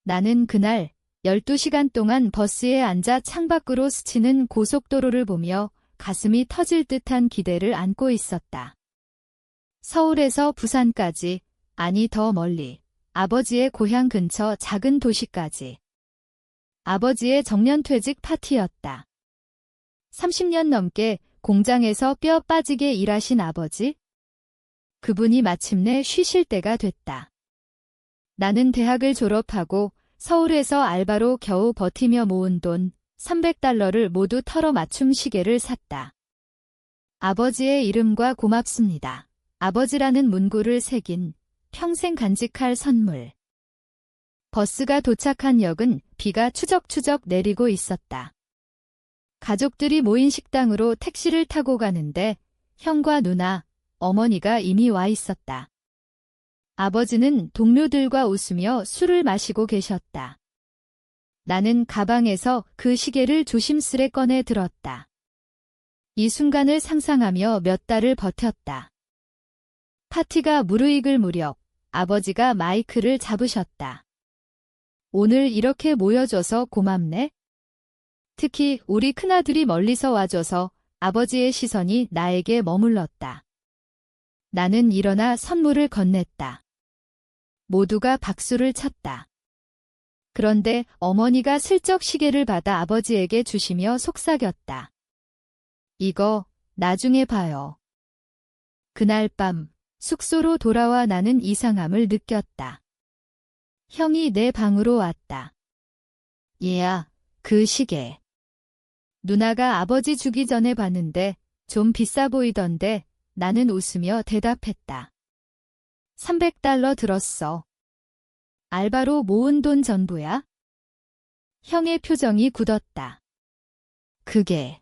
나는 그날 12시간 동안 버스에 앉아 창밖으로 스치는 고속도로를 보며 가슴이 터질 듯한 기대를 안고 있었다. 서울에서 부산까지, 아니 더 멀리, 아버지의 고향 근처 작은 도시까지. 아버지의 정년퇴직 파티였다. 30년 넘게 공장에서 뼈 빠지게 일하신 아버지? 그분이 마침내 쉬실 때가 됐다. 나는 대학을 졸업하고 서울에서 알바로 겨우 버티며 모은 돈 300달러를 모두 털어 맞춤 시계를 샀다. 아버지의 이름과 고맙습니다. 아버지라는 문구를 새긴 평생 간직할 선물. 버스가 도착한 역은 비가 추적추적 내리고 있었다. 가족들이 모인 식당으로 택시를 타고 가는데 형과 누나, 어머니가 이미 와 있었다. 아버지는 동료들과 웃으며 술을 마시고 계셨다. 나는 가방에서 그 시계를 조심스레 꺼내 들었다. 이 순간을 상상하며 몇 달을 버텼다. 파티가 무르익을 무렵 아버지가 마이크를 잡으셨다. 오늘 이렇게 모여줘서 고맙네. 특히 우리 큰아들이 멀리서 와줘서 아버지의 시선이 나에게 머물렀다. 나는 일어나 선물을 건넸다. 모두가 박수를 쳤다. 그런데 어머니가 슬쩍 시계를 받아 아버지에게 주시며 속삭였다. 이거 나중에 봐요. 그날 밤 숙소로 돌아와 나는 이상함을 느꼈다. 형이 내 방으로 왔다. 얘야, 그 시계. 누나가 아버지 주기 전에 봤는데 좀 비싸 보이던데 나는 웃으며 대답했다. 300달러 들었어. 알바로 모은 돈 전부야? 형의 표정이 굳었다. 그게.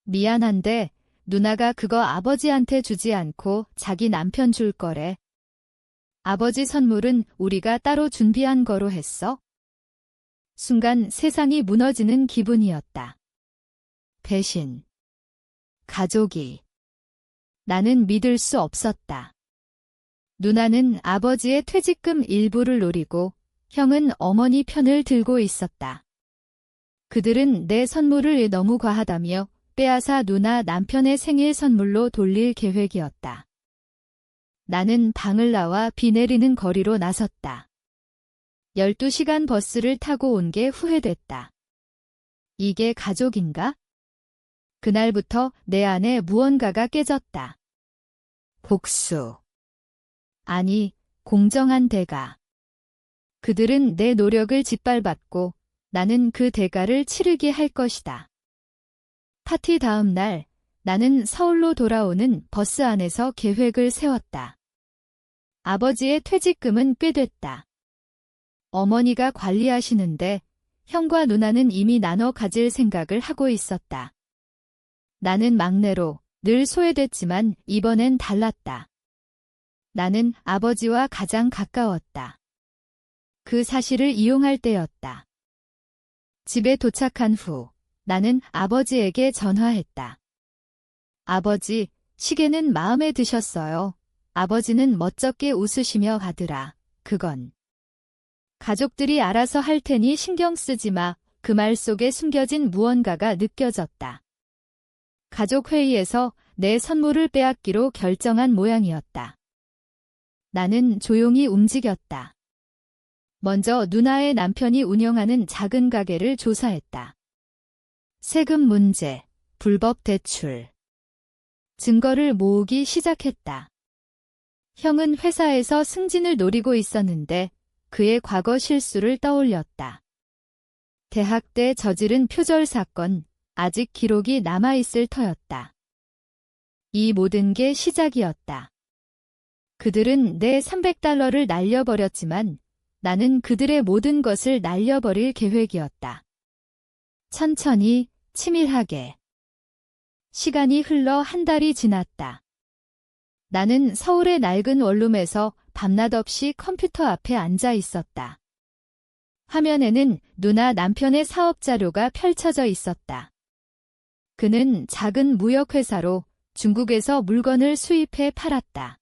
미안한데 누나가 그거 아버지한테 주지 않고 자기 남편 줄 거래. 아버지 선물은 우리가 따로 준비한 거로 했어? 순간 세상이 무너지는 기분이었다. 배신. 가족이. 나는 믿을 수 없었다. 누나는 아버지의 퇴직금 일부를 노리고 형은 어머니 편을 들고 있었다. 그들은 내 선물을 너무 과하다며 빼앗아 누나 남편의 생일 선물로 돌릴 계획이었다. 나는 방을 나와 비 내리는 거리로 나섰다. 12시간 버스를 타고 온 게 후회됐다. 이게 가족인가? 그날부터 내 안에 무언가가 깨졌다. 복수. 아니, 공정한 대가. 그들은 내 노력을 짓밟았고 나는 그 대가를 치르게 할 것이다. 파티 다음 날 나는 서울로 돌아오는 버스 안에서 계획을 세웠다. 아버지의 퇴직금은 꽤 됐다. 어머니가 관리하시는데 형과 누나는 이미 나눠 가질 생각을 하고 있었다. 나는 막내로 늘 소외됐지만 이번엔 달랐다. 나는 아버지와 가장 가까웠다. 그 사실을 이용할 때였다. 집에 도착한 후 나는 아버지에게 전화했다. 아버지, 시계는 마음에 드셨어요. 아버지는 멋쩍게 웃으시며 하더라. 그건 가족들이 알아서 할 테니 신경 쓰지 마. 그 말 속에 숨겨진 무언가가 느껴졌다. 가족 회의에서 내 선물을 빼앗기로 결정한 모양이었다. 나는 조용히 움직였다. 먼저 누나의 남편이 운영하는 작은 가게를 조사했다. 세금 문제, 불법 대출. 증거를 모으기 시작했다. 형은 회사에서 승진을 노리고 있었는데 그의 과거 실수를 떠올렸다. 대학 때 저지른 표절 사건, 아직 기록이 남아있을 터였다. 이 모든 게 시작이었다. 그들은 내 300달러를 날려버렸지만 나는 그들의 모든 것을 날려버릴 계획이었다. 천천히, 치밀하게. 시간이 흘러 한 달이 지났다. 나는 서울의 낡은 원룸에서 밤낮 없이 컴퓨터 앞에 앉아 있었다. 화면에는 누나 남편의 사업 자료가 펼쳐져 있었다. 그는 작은 무역회사로 중국에서 물건을 수입해 팔았다.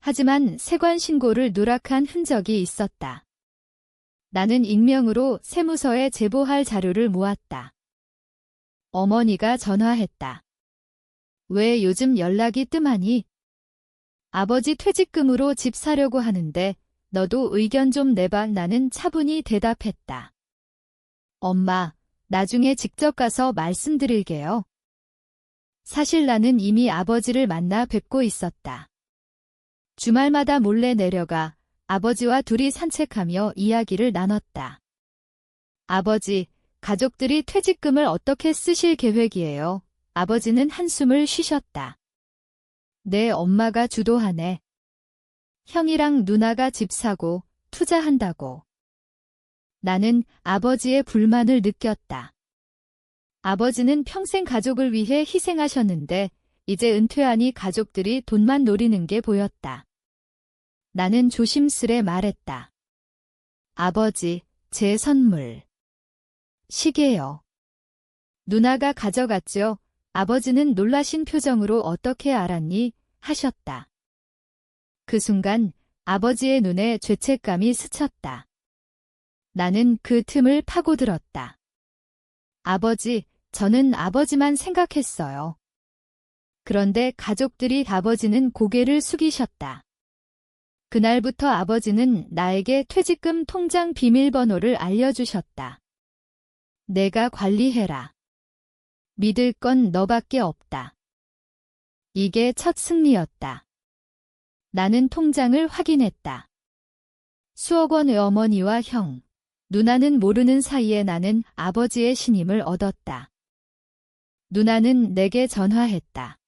하지만 세관 신고를 누락한 흔적이 있었다. 나는 익명으로 세무서에 제보할 자료를 모았다. 어머니가 전화했다. 왜 요즘 연락이 뜸하니? 아버지 퇴직금으로 집 사려고 하는데 너도 의견 좀 내봐. 나는 차분히 대답했다. 엄마, 나중에 직접 가서 말씀드릴게요. 사실 나는 이미 아버지를 만나 뵙고 있었다. 주말마다 몰래 내려가 아버지와 둘이 산책하며 이야기를 나눴다. 아버지, 가족들이 퇴직금을 어떻게 쓰실 계획이에요? 아버지는 한숨을 쉬셨다. 내 엄마가 주도하네. 형이랑 누나가 집 사고 투자한다고. 나는 아버지의 불만을 느꼈다. 아버지는 평생 가족을 위해 희생하셨는데 이제 은퇴하니 가족들이 돈만 노리는 게 보였다. 나는 조심스레 말했다. 아버지, 제 선물. 시계요. 누나가 가져갔죠. 아버지는 놀라신 표정으로 어떻게 알았니? 하셨다. 그 순간 아버지의 눈에 죄책감이 스쳤다. 나는 그 틈을 파고들었다. 아버지, 저는 아버지만 생각했어요. 그런데 가족들이 아버지는 고개를 숙이셨다. 그날부터 아버지는 나에게 퇴직금 통장 비밀번호를 알려주셨다. 내가 관리해라. 믿을 건 너밖에 없다. 이게 첫 승리였다. 나는 통장을 확인했다. 수억 원의 어머니와 형, 누나는 모르는 사이에 나는 아버지의 신임을 얻었다. 누나는 내게 전화했다.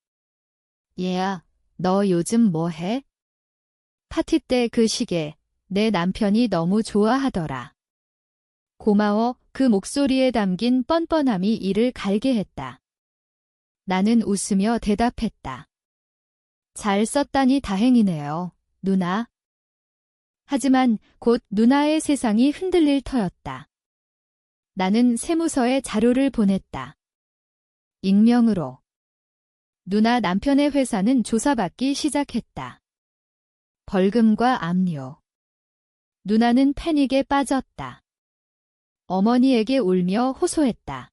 얘야, 너 요즘 뭐 해? 파티 때 그 시계, 내 남편이 너무 좋아하더라. 고마워. 그 목소리에 담긴 뻔뻔함이 이를 갈게 했다. 나는 웃으며 대답했다. 잘 썼다니 다행이네요, 누나. 하지만 곧 누나의 세상이 흔들릴 터였다. 나는 세무서에 자료를 보냈다. 익명으로. 누나 남편의 회사는 조사받기 시작했다. 벌금과 압류. 누나는 패닉에 빠졌다. 어머니에게 울며 호소했다.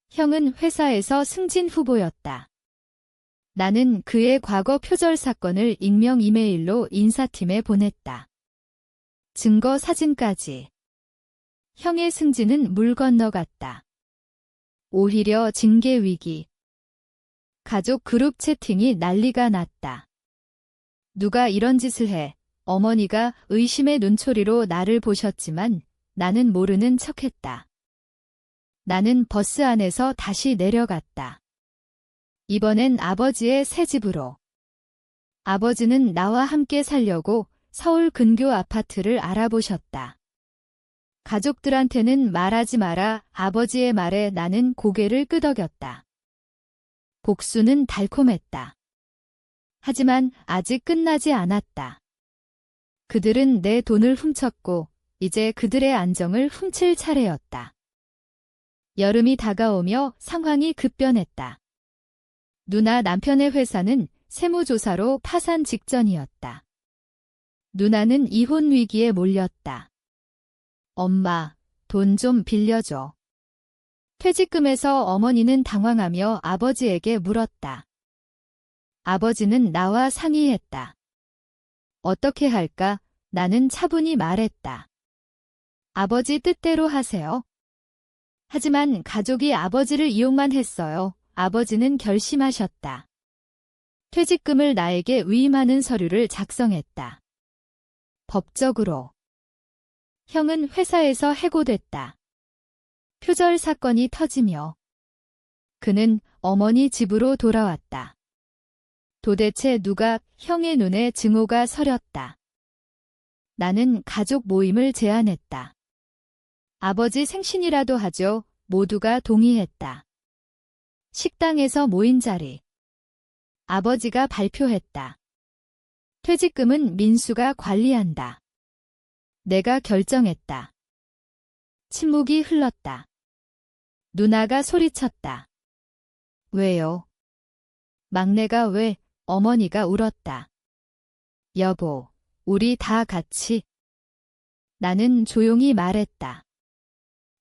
형은 회사에서 승진 후보였다. 나는 그의 과거 표절 사건을 익명 이메일로 인사팀에 보냈다. 증거 사진까지. 형의 승진은 물 건너갔다. 오히려 징계 위기. 가족 그룹 채팅이 난리가 났다. 누가 이런 짓을 해? 어머니가 의심의 눈초리로 나를 보셨지만 나는 모르는 척했다. 나는 버스 안에서 다시 내려갔다. 이번엔 아버지의 새 집으로. 아버지는 나와 함께 살려고 서울 근교 아파트를 알아보셨다. 가족들한테는 말하지 마라. 아버지의 말에 나는 고개를 끄덕였다. 복수는 달콤했다. 하지만 아직 끝나지 않았다. 그들은 내 돈을 훔쳤고 이제 그들의 안정을 훔칠 차례였다. 여름이 다가오며 상황이 급변했다. 누나 남편의 회사는 세무조사로 파산 직전이었다. 누나는 이혼 위기에 몰렸다. 엄마, 돈 좀 빌려줘. 퇴직금에서 어머니는 당황하며 아버지에게 물었다. 아버지는 나와 상의했다. 어떻게 할까? 나는 차분히 말했다. 아버지 뜻대로 하세요. 하지만 가족이 아버지를 이용만 했어요. 아버지는 결심하셨다. 퇴직금을 나에게 위임하는 서류를 작성했다. 법적으로. 형은 회사에서 해고됐다. 표절 사건이 터지며 그는 어머니 집으로 돌아왔다. 도대체 누가 형의 눈에 증오가 서렸다. 나는 가족 모임을 제안했다. 아버지 생신이라도 하죠. 모두가 동의했다. 식당에서 모인 자리. 아버지가 발표했다. 퇴직금은 민수가 관리한다. 내가 결정했다. 침묵이 흘렀다. 누나가 소리쳤다. 왜요? 막내가 왜? 어머니가 울었다. 여보, 우리 다 같이. 나는 조용히 말했다.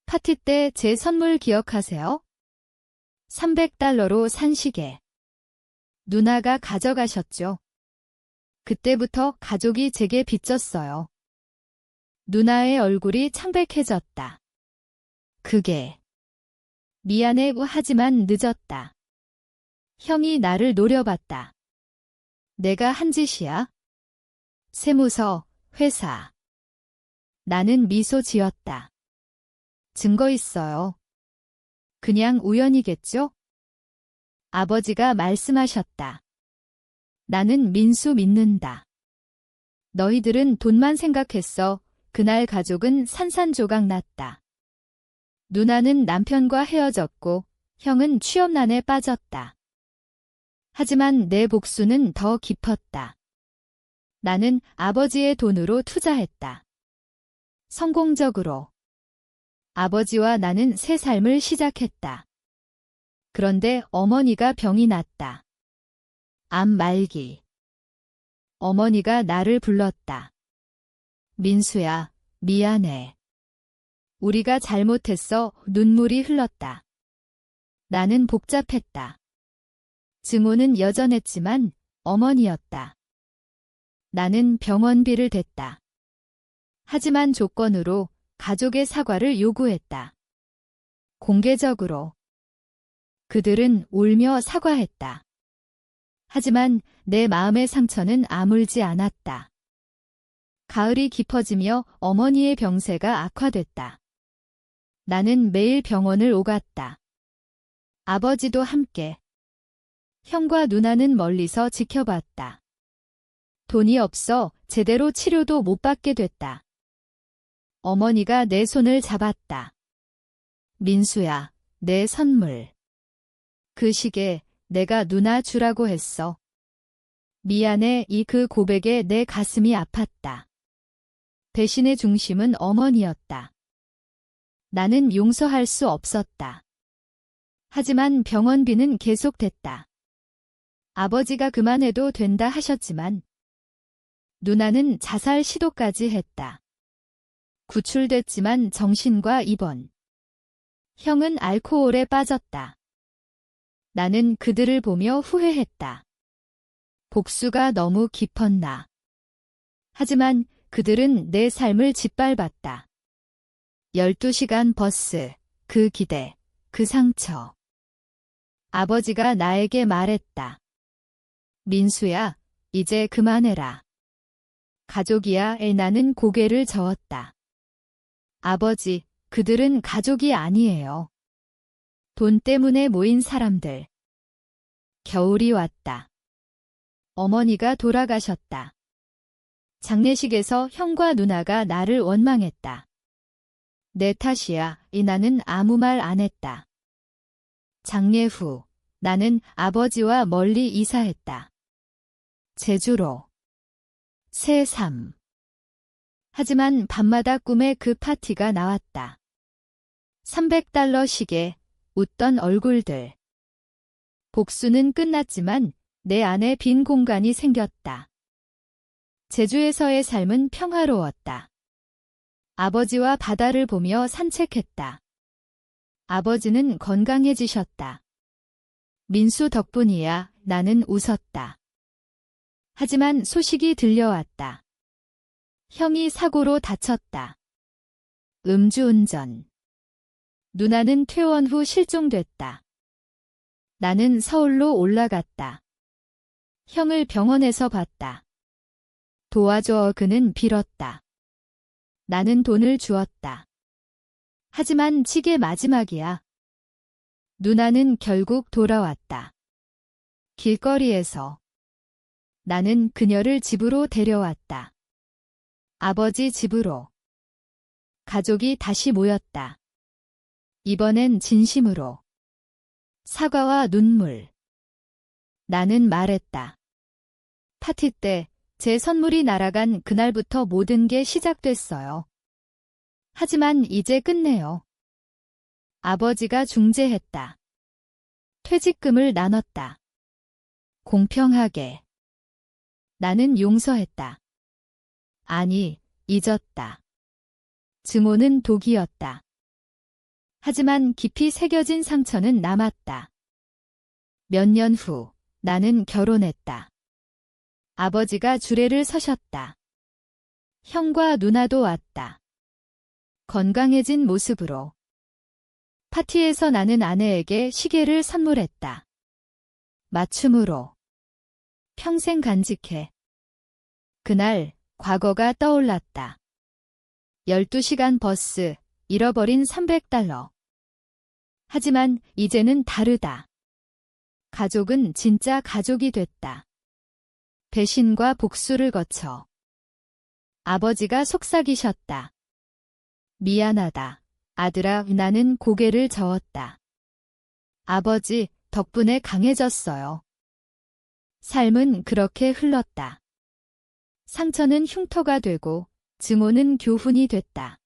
파티 때 제 선물 기억하세요? $300로 산 시계. 누나가 가져가셨죠. 그때부터 가족이 제게 빚졌어요. 누나의 얼굴이 창백해졌다. 그게 미안해 하지만 늦었다. 형이 나를 노려봤다. 내가 한 짓이야? 세무서, 회사. 나는 미소 지었다. 증거 있어요. 그냥 우연이겠죠? 아버지가 말씀하셨다. 나는 민수 믿는다. 너희들은 돈만 생각했어. 그날 가족은 산산조각 났다. 누나는 남편과 헤어졌고 형은 취업난에 빠졌다. 하지만 내 복수는 더 깊었다. 나는 아버지의 돈으로 투자했다. 성공적으로. 아버지와 나는 새 삶을 시작했다. 그런데 어머니가 병이 났다. 암 말기. 어머니가 나를 불렀다. 민수야, 미안해. 우리가 잘못했어. 눈물이 흘렀다. 나는 복잡했다. 증오는 여전했지만 어머니였다. 나는 병원비를 댔다. 하지만 조건으로 가족의 사과를 요구했다. 공개적으로. 그들은 울며 사과했다. 하지만 내 마음의 상처는 아물지 않았다. 가을이 깊어지며 어머니의 병세가 악화됐다. 나는 매일 병원을 오갔다. 아버지도 함께. 형과 누나는 멀리서 지켜봤다. 돈이 없어 제대로 치료도 못 받게 됐다. 어머니가 내 손을 잡았다. 민수야, 내 선물. 그 시계 내가 누나 주라고 했어. 미안해. 그 고백에 내 가슴이 아팠다. 배신의 중심은 어머니였다. 나는 용서할 수 없었다. 하지만 병원비는 계속됐다. 아버지가 그만해도 된다 하셨지만 누나는 자살 시도까지 했다. 구출됐지만 정신과 입원. 형은 알코올에 빠졌다. 나는 그들을 보며 후회했다. 복수가 너무 깊었나. 하지만 그들은 내 삶을 짓밟았다. 12시간 버스, 그 기대, 그 상처. 아버지가 나에게 말했다. 민수야, 이제 그만해라. 가족이야. 나는 고개를 저었다. 아버지, 그들은 가족이 아니에요. 돈 때문에 모인 사람들. 겨울이 왔다. 어머니가 돌아가셨다. 장례식에서 형과 누나가 나를 원망했다. 내 탓이야. 나는 아무 말 안 했다. 장례 후 나는 아버지와 멀리 이사했다. 제주로. 새 삶. 하지만 밤마다 꿈에 그 파티가 나왔다. $300 시계, 웃던 얼굴들. 복수는 끝났지만 내 안에 빈 공간이 생겼다. 제주에서의 삶은 평화로웠다. 아버지와 바다를 보며 산책했다. 아버지는 건강해지셨다. 민수 덕분이야. 나는 웃었다. 하지만 소식이 들려왔다. 형이 사고로 다쳤다. 음주운전. 누나는 퇴원 후 실종됐다. 나는 서울로 올라갔다. 형을 병원에서 봤다. 도와줘. 그는 빌었다. 나는 돈을 주었다. 하지만 치게 마지막이야. 누나는 결국 돌아왔다. 길거리에서. 나는 그녀를 집으로 데려왔다. 아버지 집으로. 가족이 다시 모였다. 이번엔 진심으로. 사과와 눈물. 나는 말했다. 파티 때 제 선물이 날아간 그날부터 모든 게 시작됐어요. 하지만 이제 끝내요. 아버지가 중재했다. 퇴직금을 나눴다. 공평하게. 나는 용서했다. 아니, 잊었다. 증오는 독이었다. 하지만 깊이 새겨진 상처는 남았다. 몇 년 후, 나는 결혼했다. 아버지가 주례를 서셨다. 형과 누나도 왔다. 건강해진 모습으로. 파티에서 나는 아내에게 시계를 선물했다. 맞춤으로. 평생 간직해. 그날 과거가 떠올랐다. 12시간 버스, 잃어버린 $300. 하지만 이제는 다르다. 가족은 진짜 가족이 됐다. 배신과 복수를 거쳐. 아버지가 속삭이셨다. 미안하다. 아들아, 나는 고개를 저었다. 아버지, 덕분에 강해졌어요. 삶은 그렇게 흘렀다. 상처는 흉터가 되고 증오는 교훈이 됐다.